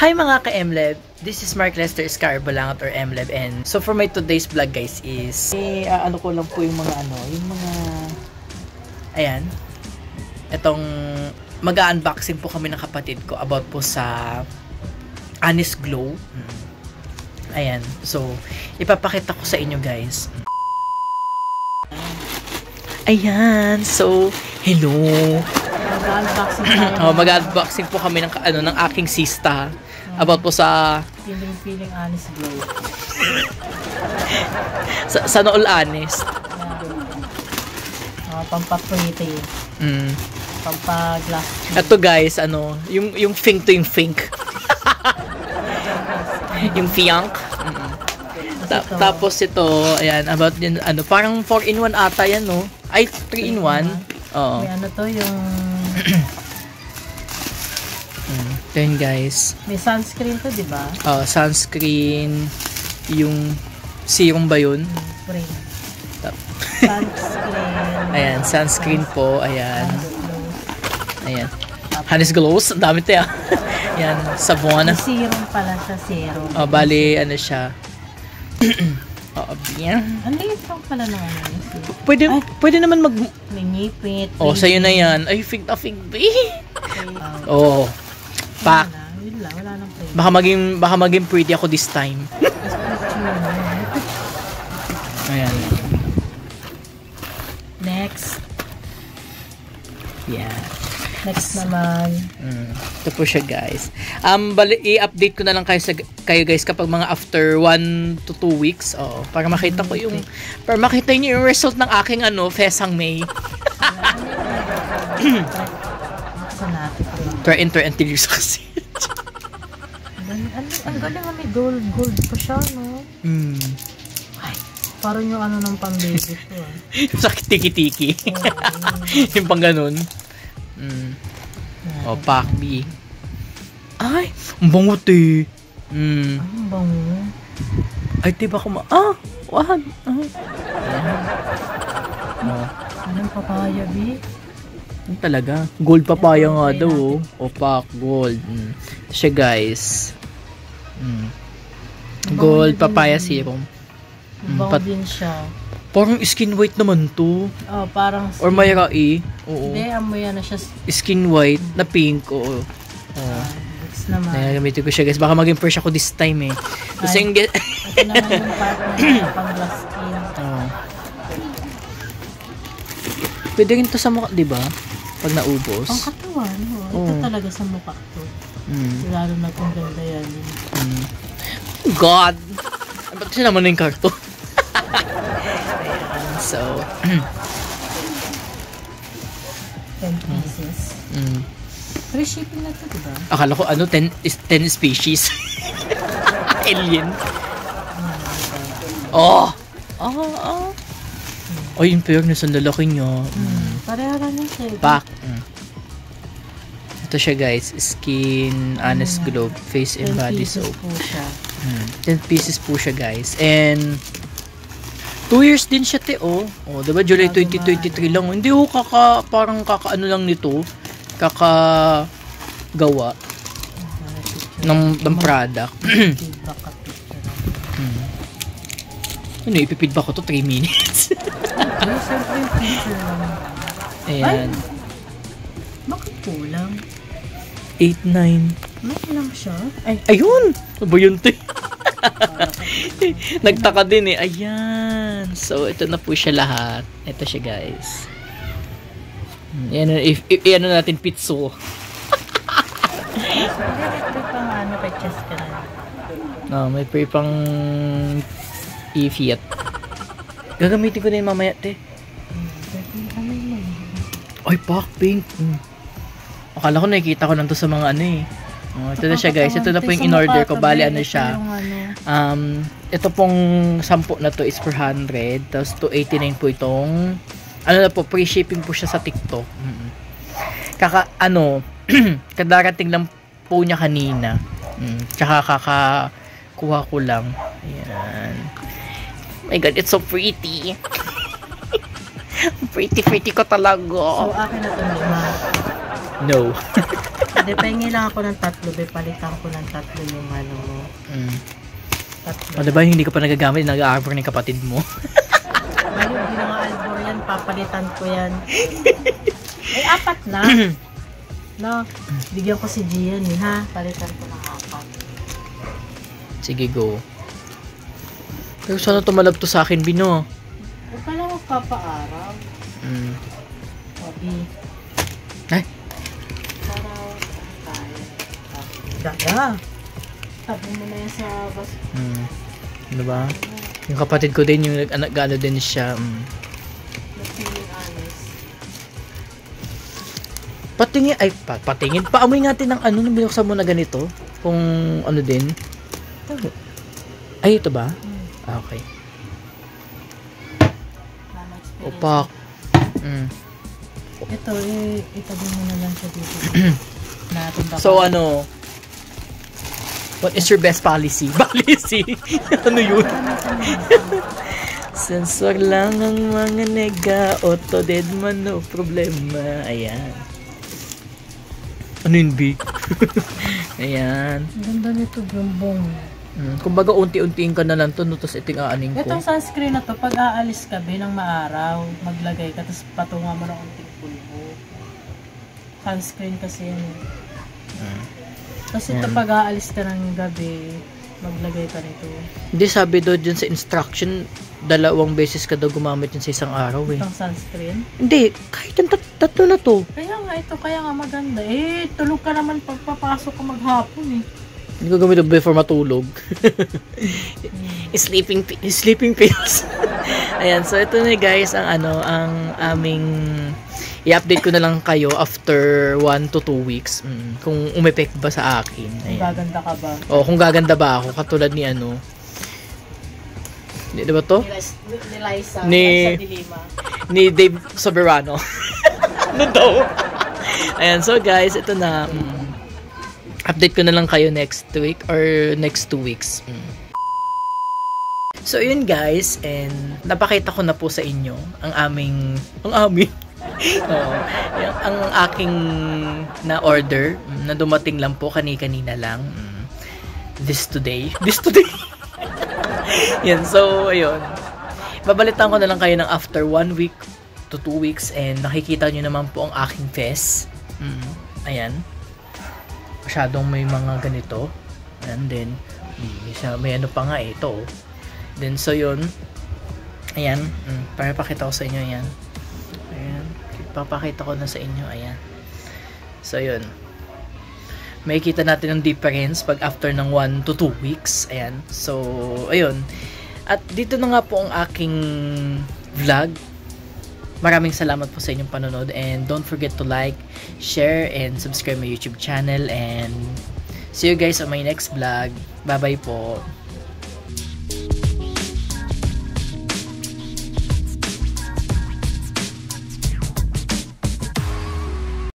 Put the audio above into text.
Hi mga ka-MLEB! This is Mark Lester Escarbalangat or MLEB, and so for my today's vlog guys is ano ko lang po yung mga ayan, etong mag-unboxing po kami ng kapatid ko about po sa Honest Glow. Ayan, so ipapakita ko sa inyo guys. Ayan, so hello. Mag-unboxing po kami ng ng aking sista about po sa feeling Honest Glow. sa nool honest. Pampa-pretty. Pampa-glass. Ito guys, yung fink to yung fink. Yung fiank. Tapos ito, ayan, about din parang 4-in-1 ata yan, no? Ay, 3-in-1. Oo. May to yung ito yun guys. may sunscreen to, di ba? Sunscreen, yung serum ba yun? Spray. Sunscreen. Ayan, sunscreen po, ayan. Ayan. Honest Glows, ang dami tayo. Ayan, sabon. Serum pala siya, serum. Bali, siya. Yan. Ang liit lang pala ng Pwede naman mag... may ngipit. sa'yo na yan. Ay, fig na fig, Pak. Wala nang frame. Baka maging pretty ako this time. Ayan. Next. Yeah. Next naman. Ito po siya guys. I-update ko na lang kayo guys kapag mga after 1 to 2 weeks. Para makita ko yung para makita niyo yung result ng aking Fesang May. Try enter years kasi. Ang galing nga, may gold pa siya, no? Ay, parang yung ng pang-baby ko, Sakit tiki-tiki. Yung pang ganun. Pakbi. Ay, ang bango te. Ang bango. Ay, diba wag. Anong papaya, B? Talaga. Gold papaya nga daw. Pak, gold. Siya guys. Gold papaya serum. Bango din siya. Parang skin white naman to. Parang or may rai. Oo. Hindi, amoy siya. Skin white na pink. Oo. Next naman. Gamitin ko siya guys. Baka maging fresh ako this time Kasi ito naman yung part na pang glass skin. Pwede rin to sa mukha, di ba? Pag naubos. Ang katawan. Ito talaga sa mukha to. Lalo na kung ganda yan. God! Ba't siya naman na yung karto? So, 10 pieces. Free shipping na ito, diba? Akala ko 10 species. Alien. Ay, yung fairness, ang lalaki niya. Pareha lang yung sa'yo. Pak. Ito siya guys, Skin Honest Glow Face and Body Soap. 10 pieces po siya guys. And 2 years din siya diba July 2023 lang. Hindi parang kakaano lang nito. Kakagawa ng product. Ipipidback ko to 3 minutes. Ayan. Bakit kulang? 8-9. May lang siya? Ayun! Ano ba yun, te? Nagtaka din Ayan. So, ito na po siya lahat. Ito siya, guys. Yan, natin pizzo. May chest ka na. May pre pang i-fiat. Gagamitin ko na yun mamaya, te. Ay, pak, pink. Akala ko nakikita ko lang to sa mga ito na siya guys. Ito na po yung in-order ko. Bali siya. Ito pong 10 na to is 400. Tapos 289 po itong na po, pre-shipping po siya sa TikTok. Kadarating lang po niya kanina. Tsaka kakakuha ko lang. Ayan. Oh my God, it's so pretty. Pretty ko talaga. So, akin na ito 5. No. Hindi, pahingi lang ako ng 3, be. Palitan ko ng 3 yung ano mo. 3. O diba hindi ka pa nagagamit, nag-a-arbor ng kapatid mo? Ayun, hindi na nga albor yan. Papalitan ko yan. Ay, 4 na. No, bigyan ko si Gian eh, ha? Palitan ko ng 4. Sige, go. Pero sana tumalab to sa akin, Bino. Huwag ka lang magpapaaraw. Sabi. Ay? Para tayo. Dada. Tabi mo na yan sa bus. Ano ba? Yung kapatid ko din, yung nag-ano din siya. Feeling honest. Patingin, ay, patingin. Paamoy natin ng ano, nung binuksan mo na ganito. Kung ano din. Ay, ito ba? Ah, okay. Opak. Ito, itabi mo na lang siya dito. So, ano? What is your best policy? Policy? Ano yun? Sensor lang ang mga nega. Auto dead man, no problema. Ayan. Ano yun, B? Ayan. Ang ganda nito, bumbong. Kumbaga, unti-untiin ka na lang to, no? Tapos ito yung aaning ko. Itong sunscreen na to, pag aalis ka, ng maaraw, maglagay ka, tapos patunga mo ng unting pulbo. Sunscreen kasi yan. Tapos ito, pag aalis ka ng gabi, maglagay ka nito. Hindi, sabi daw dyan sa instruction, 2 beses ka daw gumamit yun sa isang araw, eh. Itong sunscreen? Hindi, kahit yung 3 na to. Kaya nga, ito kaya nga maganda. Eh, tulog ka naman pagpapasok ka maghapon, eh. Hindi ko gamit before matulog. Sleeping pills. Ayan, so ito na guys ang ang aming i-update ko na lang kayo after 1 to 2 weeks. Kung umepect ba sa akin. Kung gaganda ka ba? O, kung gaganda ba ako katulad ni ano. Di ba to? Ni Liza. Ni Dave Soberano. Ano daw? Ayan, so guys, ito na. Update ko na lang kayo next week or next 2 weeks. So yun guys, and napakita ko na po sa inyo ang aking na order na dumating lang po kanina lang. This today. Yan, so ayun. Babalitan ko na lang kayo ng after 1 week to 2 weeks and nakikita nyo naman po ang aking face. Ayan. Masyadong may mga ganito. And then, may ano pa nga ito. Then, so yun. Ayan. Para pakita ko sa inyo, ayan. Ayan. Papakita ko na sa inyo, ayan. So, yun. May kita natin ang difference pag after ng 1 to 2 weeks. Ayan. So, ayun. At dito na nga po ang aking vlog. Maraming salamat po sa inyong panonood and don't forget to like, share, and subscribe my YouTube channel and see you guys on my next vlog. Bye bye po.